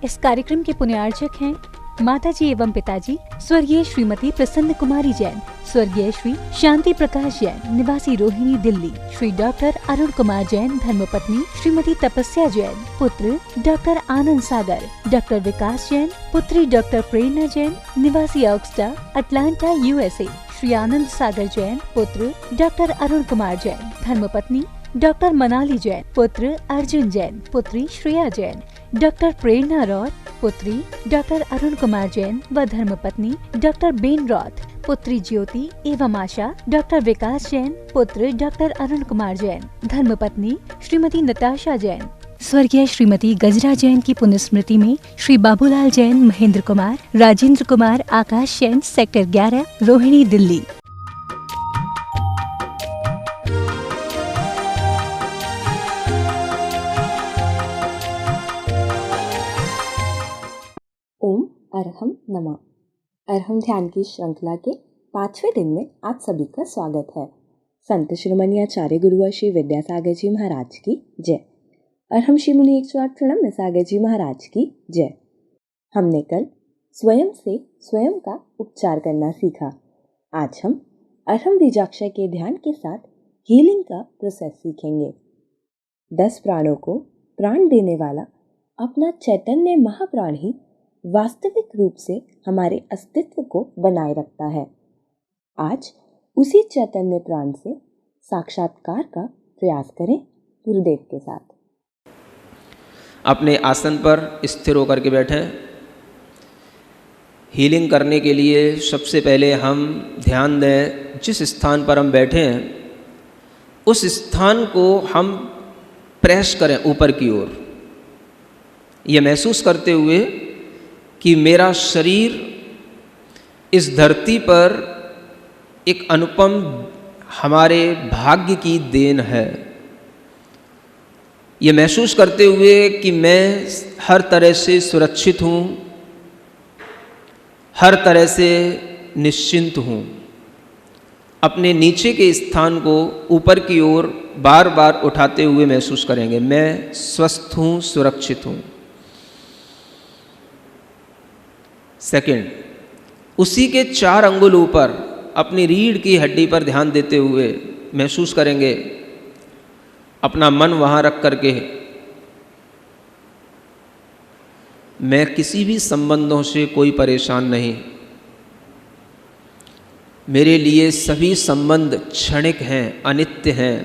इस कार्यक्रम के पुण्यार्चक हैं माताजी एवं पिताजी स्वर्गीय श्रीमती प्रसन्न कुमारी जैन, स्वर्गीय श्री शांति प्रकाश जैन निवासी रोहिणी दिल्ली, श्री डॉक्टर अरुण कुमार जैन धर्मपत्नी श्रीमती तपस्या जैन, पुत्र डॉक्टर आनंद सागर, डॉक्टर विकास जैन, पुत्री डॉक्टर प्रेरणा जैन निवासी ऑक्सटा अटलांटा यूएसए, श्री आनंद सागर जैन, पुत्र डॉक्टर अरुण कुमार जैन, धर्मपत्नी डॉक्टर मनाली जैन, पुत्र अर्जुन जैन, पुत्री श्रेया जैन, डॉक्टर प्रेरणा रॉथ, पुत्री डॉक्टर अरुण कुमार जैन व धर्मपत्नी डॉक्टर बेन रॉथ, पुत्री ज्योति एवं आशा, डॉक्टर विकास जैन, पुत्र डॉक्टर अरुण कुमार जैन, धर्मपत्नी श्रीमती नताशा जैन, स्वर्गीय श्रीमती गजरा जैन की पुण्यस्मृति में श्री बाबूलाल जैन, महेंद्र कुमार, राजेंद्र कुमार, आकाश जैन, सेक्टर 11, रोहिणी दिल्ली। ओम अरहम नमः। अरहम ध्यान की श्रृंखला के 5वें दिन में आप सभी का स्वागत है। संत शिरोमणि आचार्य गुरु श्री विद्यासागर जी महाराज की जय। अरहम श्री मुनि 108 प्रणम सागर जी महाराज की जय। हमने कल स्वयं से स्वयं का उपचार करना सीखा। आज हम अरहम बीजाक्षर के ध्यान के साथ हीलिंग का प्रोसेस सीखेंगे। 10 प्राणों को प्राण देने वाला अपना चैतन्य महाप्राण ही वास्तविक रूप से हमारे अस्तित्व को बनाए रखता है। आज उसी चैतन्य प्राण से साक्षात्कार का प्रयास करें गुरुदेव के साथ। अपने आसन पर स्थिर होकर के बैठें। हीलिंग करने के लिए सबसे पहले हम ध्यान दें जिस स्थान पर हम बैठे हैं उस स्थान को हम प्रेस करें ऊपर की ओर, ये महसूस करते हुए कि मेरा शरीर इस धरती पर एक अनुपम हमारे भाग्य की देन है। ये महसूस करते हुए कि मैं हर तरह से सुरक्षित हूँ, हर तरह से निश्चिंत हूँ। अपने नीचे के स्थान को ऊपर की ओर बार बार उठाते हुए महसूस करेंगे, मैं स्वस्थ हूँ, सुरक्षित हूँ। सेकंड, उसी के 4 अंगुल ऊपर अपनी रीढ़ की हड्डी पर ध्यान देते हुए महसूस करेंगे, अपना मन वहाँ रख करके मैं किसी भी संबंधों से कोई परेशान नहीं। मेरे लिए सभी संबंध क्षणिक हैं, अनित्य हैं।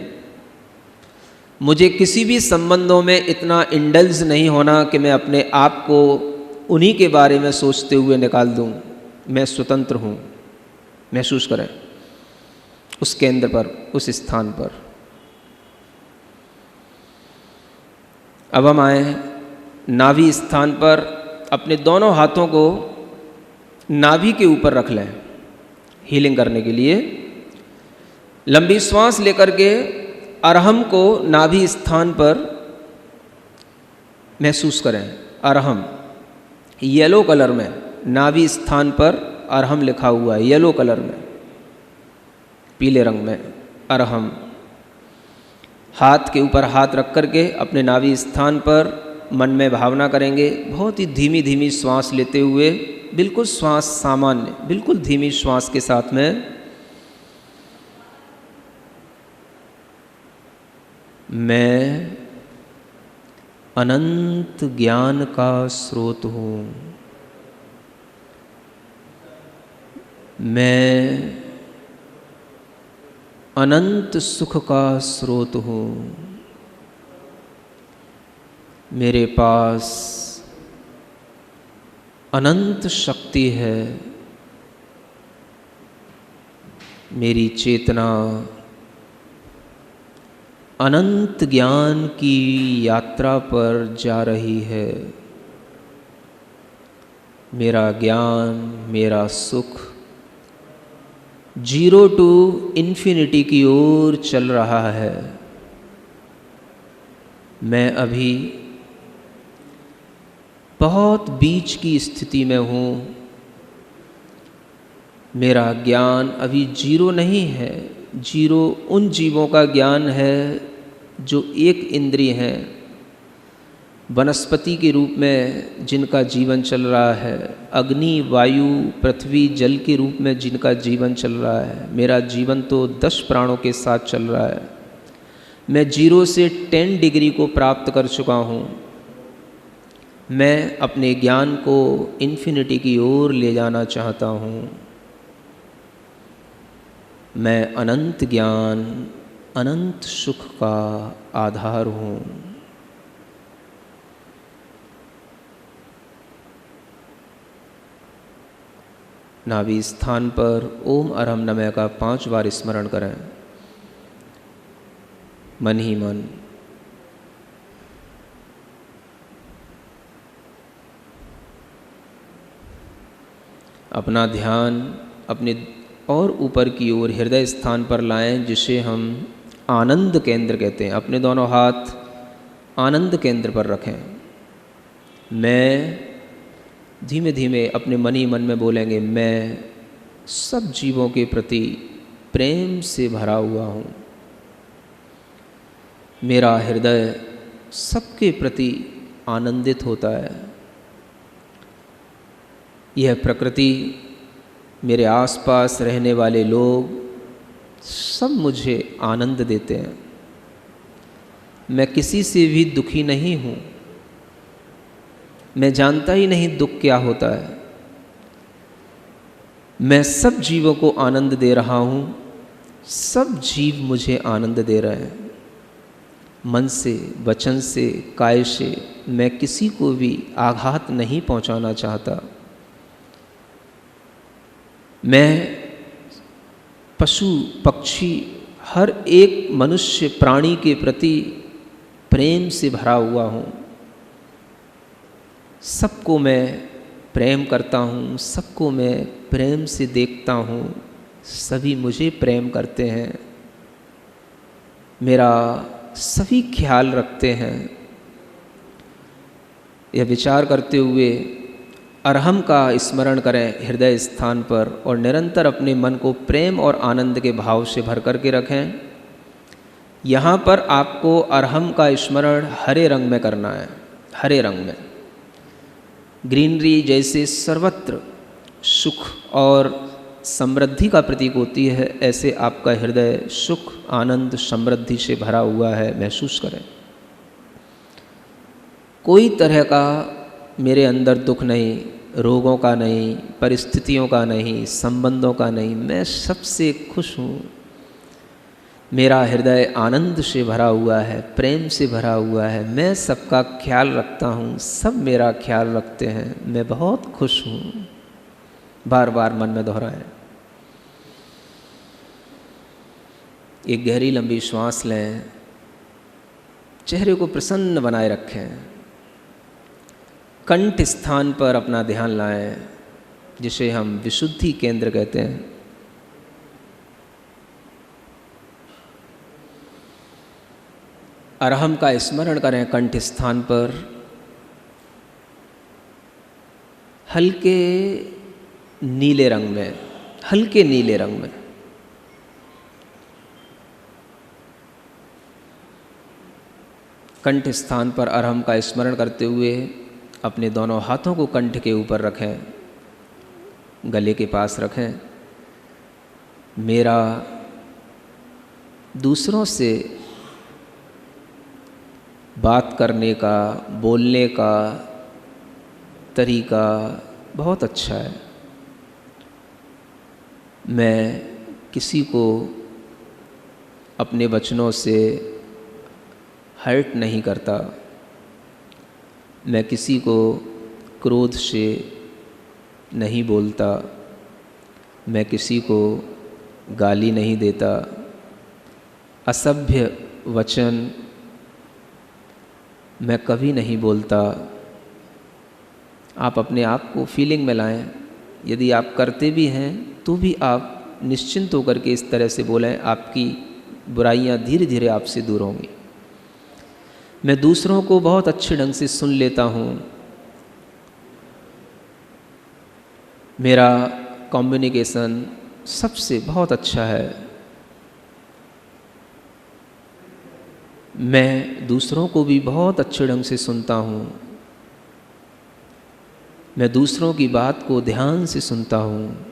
मुझे किसी भी संबंधों में इतना इंडल्ज नहीं होना कि मैं अपने आप को उन्हीं के बारे में सोचते हुए निकाल दूं। मैं स्वतंत्र हूं। महसूस करें उस केंद्र पर, उस स्थान पर। अब हम आए नाभि स्थान पर। अपने दोनों हाथों को नाभि के ऊपर रख लें हीलिंग करने के लिए। लंबी श्वास लेकर के अरहम को नाभि स्थान पर महसूस करें। अरहम येलो कलर में, नाभि स्थान पर अरहम लिखा हुआ है येलो कलर में, पीले रंग में अरहम। हाथ के ऊपर हाथ रख करके अपने नाभि स्थान पर मन में भावना करेंगे। बहुत ही धीमी धीमी श्वास लेते हुए, बिल्कुल श्वास सामान्य, बिल्कुल धीमी श्वास के साथ में मैं अनंत ज्ञान का स्रोत हूँ। मैं अनंत सुख का स्रोत हूँ। मेरे पास अनंत शक्ति है। मेरी चेतना अनंत ज्ञान की यात्रा पर जा रही है। मेरा ज्ञान, मेरा सुख 0 टू इन्फिनिटी की ओर चल रहा है। मैं अभी बहुत बीच की स्थिति में हूँ। मेरा ज्ञान अभी 0 नहीं है। 0 उन जीवों का ज्ञान है जो एक इंद्रिय हैं, वनस्पति के रूप में जिनका जीवन चल रहा है, अग्नि, वायु, पृथ्वी, जल के रूप में जिनका जीवन चल रहा है। मेरा जीवन तो 10 प्राणों के साथ चल रहा है। मैं 0 से 10 डिग्री को प्राप्त कर चुका हूँ। मैं अपने ज्ञान को इन्फिनिटी की ओर ले जाना चाहता हूँ। मैं अनंत ज्ञान, अनंत सुख का आधार हूँ। नाभि स्थान पर ओम अरहम नमः का 5 बार स्मरण करें, मन ही मन। अपना ध्यान अपने और ऊपर की ओर हृदय स्थान पर लाएं, जिसे हम आनंद केंद्र कहते हैं। अपने दोनों हाथ आनंद केंद्र पर रखें। मैं धीमे धीमे अपने मन ही मन में बोलेंगे, मैं सब जीवों के प्रति प्रेम से भरा हुआ हूँ। मेरा हृदय सबके प्रति आनंदित होता है। यह प्रकृति, मेरे आसपास रहने वाले लोग सब मुझे आनंद देते हैं। मैं किसी से भी दुखी नहीं हूँ। मैं जानता ही नहीं दुख क्या होता है। मैं सब जीवों को आनंद दे रहा हूँ। सब जीव मुझे आनंद दे रहे हैं। मन से, वचन से, काय से मैं किसी को भी आघात नहीं पहुँचाना चाहता। मैं पशु, पक्षी, हर एक मनुष्य प्राणी के प्रति प्रेम से भरा हुआ हूँ। सबको मैं प्रेम करता हूँ, सबको मैं प्रेम से देखता हूँ। सभी मुझे प्रेम करते हैं। मेरा सभी ख्याल रखते हैं। यह विचार करते हुए अरहम का स्मरण करें हृदय स्थान पर और निरंतर अपने मन को प्रेम और आनंद के भाव से भर करके रखें। यहाँ पर आपको अरहम का स्मरण हरे रंग में करना है। हरे रंग में, ग्रीनरी जैसे सर्वत्र सुख और समृद्धि का प्रतीक होती है, ऐसे आपका हृदय सुख, आनंद, समृद्धि से भरा हुआ है, महसूस करें। कोई तरह का मेरे अंदर दुख नहीं, रोगों का नहीं, परिस्थितियों का नहीं, संबंधों का नहीं। मैं सबसे खुश हूँ। मेरा हृदय आनंद से भरा हुआ है, प्रेम से भरा हुआ है। मैं सबका ख्याल रखता हूँ, सब मेरा ख्याल रखते हैं। मैं बहुत खुश हूँ। बार बार मन में दोहराएं। एक गहरी लंबी श्वास लें। चेहरे को प्रसन्न बनाए रखें। कंठ स्थान पर अपना ध्यान लाएं, जिसे हम विशुद्धि केंद्र कहते हैं। अरहम का स्मरण करें कंठ स्थान पर। हल्के नीले रंग में, हल्के नीले रंग में। कंठ स्थान पर अरहम का स्मरण करते हुए अपने दोनों हाथों को कंठ के ऊपर रखें, गले के पास रखें। मेरा दूसरों से बात करने का, बोलने का तरीका बहुत अच्छा है। मैं किसी को अपने वचनों से हर्ट नहीं करता। मैं किसी को क्रोध से नहीं बोलता। मैं किसी को गाली नहीं देता। असभ्य वचन मैं कभी नहीं बोलता। आप अपने आप को फीलिंग में लाएं। यदि आप करते भी हैं तो भी आप निश्चिंत होकर के इस तरह से बोलें, आपकी बुराइयां धीरे धीरे आपसे दूर होंगी। मैं दूसरों को बहुत अच्छे ढंग से सुन लेता हूँ। मेरा कम्युनिकेशन सबसे बहुत अच्छा है। मैं दूसरों को भी बहुत अच्छे ढंग से सुनता हूँ। मैं दूसरों की बात को ध्यान से सुनता हूँ।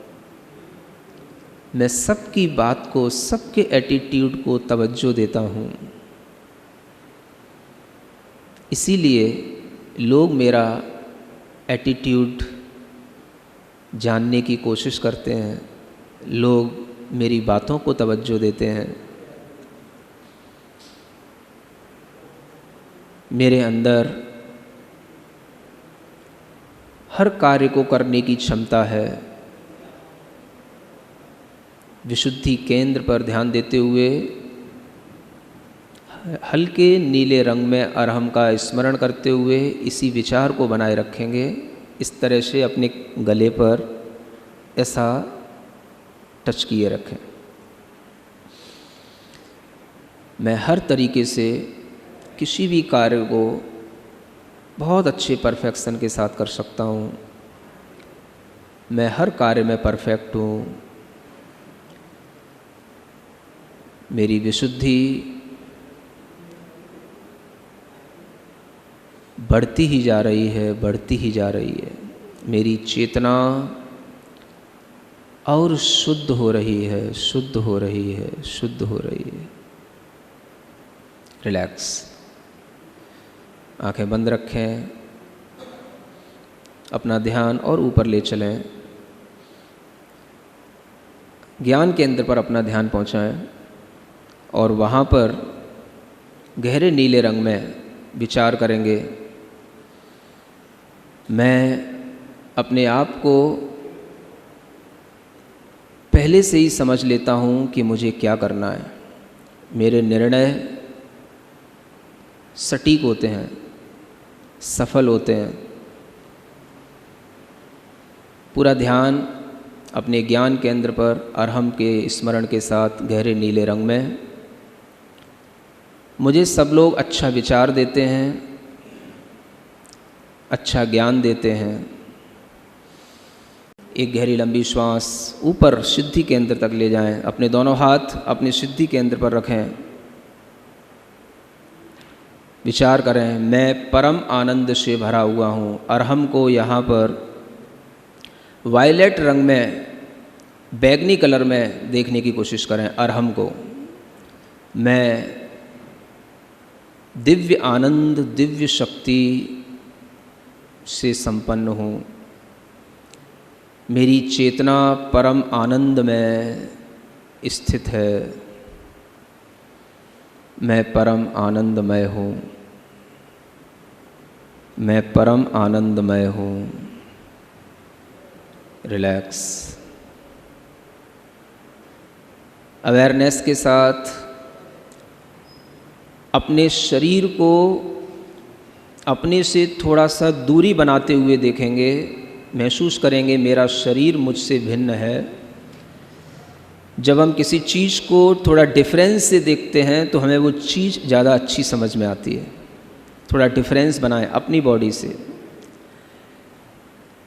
मैं सबकी बात को, सबके एटीट्यूड को तवज्जो देता हूँ। इसीलिए लोग मेरा एटीट्यूड जानने की कोशिश करते हैं, लोग मेरी बातों को तवज्जो देते हैं। मेरे अंदर हर कार्य को करने की क्षमता है। विशुद्धि केंद्र पर ध्यान देते हुए हल्के नीले रंग में अरहम का स्मरण करते हुए इसी विचार को बनाए रखेंगे। इस तरह से अपने गले पर ऐसा टच किए रखें। मैं हर तरीके से किसी भी कार्य को बहुत अच्छे परफेक्शन के साथ कर सकता हूँ। मैं हर कार्य में परफेक्ट हूँ। मेरी विशुद्धि बढ़ती ही जा रही है, बढ़ती ही जा रही है। मेरी चेतना और शुद्ध हो रही है, शुद्ध हो रही है, शुद्ध हो रही है। रिलैक्स, आंखें बंद रखें, अपना ध्यान और ऊपर ले चलें। ज्ञान केंद्र पर अपना ध्यान पहुंचाएं और वहाँ पर गहरे नीले रंग में विचार करेंगे। मैं अपने आप को पहले से ही समझ लेता हूँ कि मुझे क्या करना है। मेरे निर्णय सटीक होते हैं, सफल होते हैं। पूरा ध्यान अपने ज्ञान केंद्र पर अरहम के स्मरण के साथ गहरे नीले रंग में। मुझे सब लोग अच्छा विचार देते हैं, अच्छा ज्ञान देते हैं। एक गहरी लंबी श्वास ऊपर सिद्धि केंद्र तक ले जाएं। अपने दोनों हाथ अपने सिद्धि केंद्र पर रखें। विचार करें, मैं परम आनंद से भरा हुआ हूँ। अरहम को यहाँ पर वायलेट रंग में, बैगनी कलर में देखने की कोशिश करें। अरहम को मैं दिव्य आनंद, दिव्य शक्ति से संपन्न हूँ। मेरी चेतना परम आनंद में स्थित है। मैं परम आनंदमय हूँ। मैं परम आनंदमय हूँ। रिलैक्स, अवेयरनेस के साथ अपने शरीर को अपने से थोड़ा सा दूरी बनाते हुए देखेंगे। महसूस करेंगे मेरा शरीर मुझसे भिन्न है। जब हम किसी चीज़ को थोड़ा डिफरेंस से देखते हैं तो हमें वो चीज़ ज़्यादा अच्छी समझ में आती है। थोड़ा डिफरेंस बनाएं अपनी बॉडी से,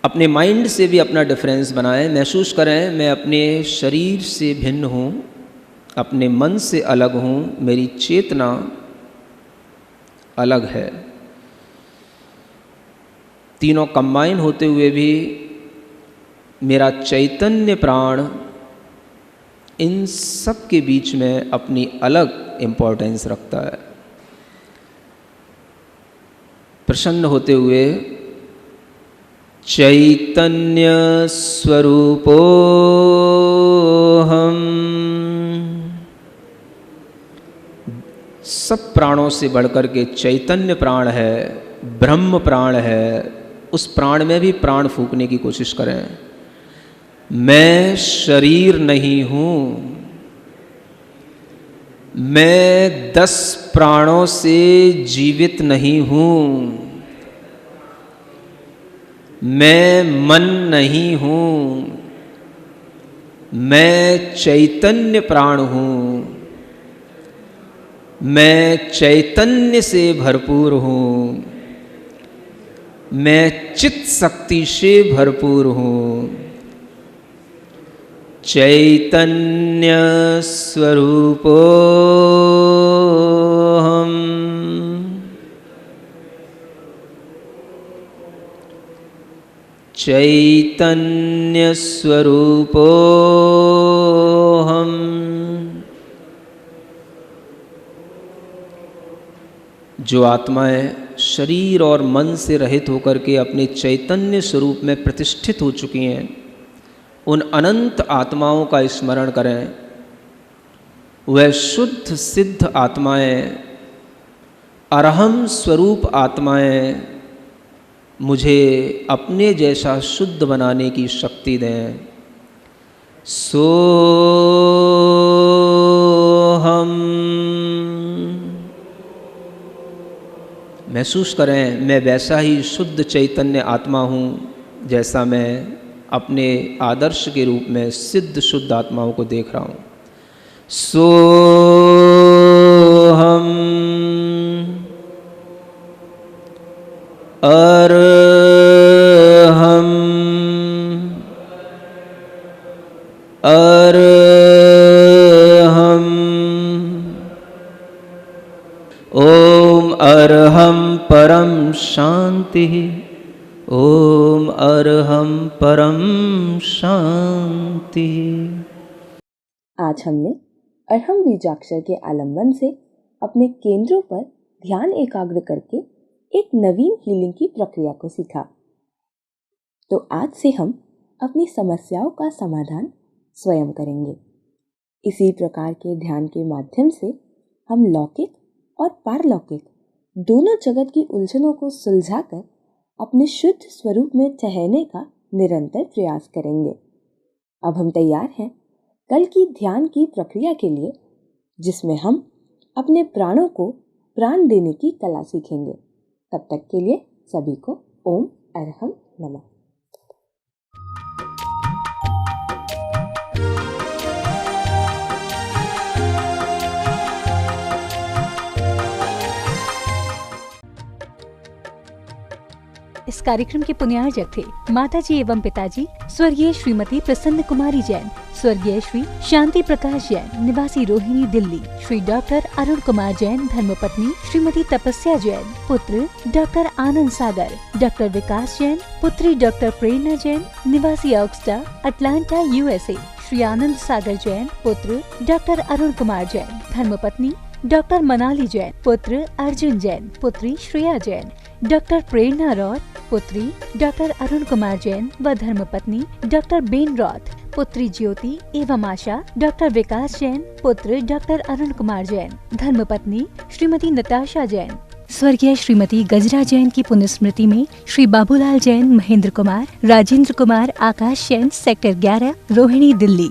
अपने माइंड से भी अपना डिफरेंस बनाएं। महसूस करें मैं अपने शरीर से भिन्न हूँ, अपने मन से अलग हूँ। मेरी चेतना अलग है। तीनों कंबाइन होते हुए भी मेरा चैतन्य प्राण इन सब के बीच में अपनी अलग इम्पोर्टेंस रखता है। प्रसन्न होते हुए चैतन्य स्वरूपो हम, सब प्राणों से बढ़कर के चैतन्य प्राण है, ब्रह्म प्राण है। उस प्राण में भी प्राण फूंकने की कोशिश करें। मैं शरीर नहीं हूँ। मैं 10 प्राणों से जीवित नहीं हूँ। मैं मन नहीं हूँ। मैं चैतन्य प्राण हूँ। मैं चैतन्य से भरपूर हूँ। मैं चित्त शक्ति से भरपूर हूँ। चैतन्य स्वरूपो हम। चैतन्य स्वरूपोऽहम् जो आत्माएं शरीर और मन से रहित होकर के अपने चैतन्य स्वरूप में प्रतिष्ठित हो चुकी हैं, उन अनंत आत्माओं का स्मरण करें। वह शुद्ध सिद्ध आत्माएं, अरहम स्वरूप आत्माएं मुझे अपने जैसा शुद्ध बनाने की शक्ति दें। सोहम, महसूस करें मैं वैसा ही शुद्ध चैतन्य आत्मा हूँ जैसा मैं अपने आदर्श के रूप में सिद्ध शुद्ध आत्माओं को देख रहा हूँ। सोहम अरहम अरहम ओम अरहम परम शांति। ओम अरहम परम शांति। आज हमने अरहम बीजाक्षर के आलंबन से अपने केंद्रों पर ध्यान एकाग्र करके एक नवीन हीलिंग की प्रक्रिया को सीखा। तो आज से हम अपनी समस्याओं का समाधान स्वयं करेंगे। इसी प्रकार के ध्यान के माध्यम से हम लौकिक और पारलौकिक दोनों जगत की उलझनों को सुलझाकर अपने शुद्ध स्वरूप में ठहरने का निरंतर प्रयास करेंगे। अब हम तैयार हैं कल की ध्यान की प्रक्रिया के लिए, जिसमें हम अपने प्राणों को प्राण देने की कला सीखेंगे। तब तक के लिए सभी को ओम अरहम नमः। इस कार्यक्रम के पुण्यार्जक थे माताजी एवं पिताजी स्वर्गीय श्रीमती प्रसन्न कुमारी जैन, स्वर्गीय श्री शांति प्रकाश जैन निवासी रोहिणी दिल्ली, श्री डॉक्टर अरुण कुमार जैन धर्मपत्नी श्रीमती तपस्या जैन, पुत्र डॉक्टर आनंद सागर, डॉक्टर विकास जैन, पुत्री डॉक्टर प्रेरणा जैन निवासी ऑक्सटा अटलांटा यूएसए, श्री आनंद सागर जैन, पुत्र डॉक्टर अरुण कुमार जैन, धर्मपत्नी डॉक्टर मनाली जैन, पुत्र अर्जुन जैन, पुत्री श्रेया जैन, डॉक्टर प्रेरणा रॉथ, पुत्री डॉक्टर अरुण कुमार जैन व धर्मपत्नी डॉक्टर बेन रॉथ, पुत्री ज्योति एवं आशा, डॉक्टर विकास जैन, पुत्र डॉक्टर अरुण कुमार जैन, धर्मपत्नी श्रीमती नताशा जैन, स्वर्गीय श्रीमती गजरा जैन की पुण्यस्मृति में श्री बाबूलाल जैन, महेंद्र कुमार, राजेंद्र कुमार, आकाश जैन, सेक्टर 11, रोहिणी दिल्ली।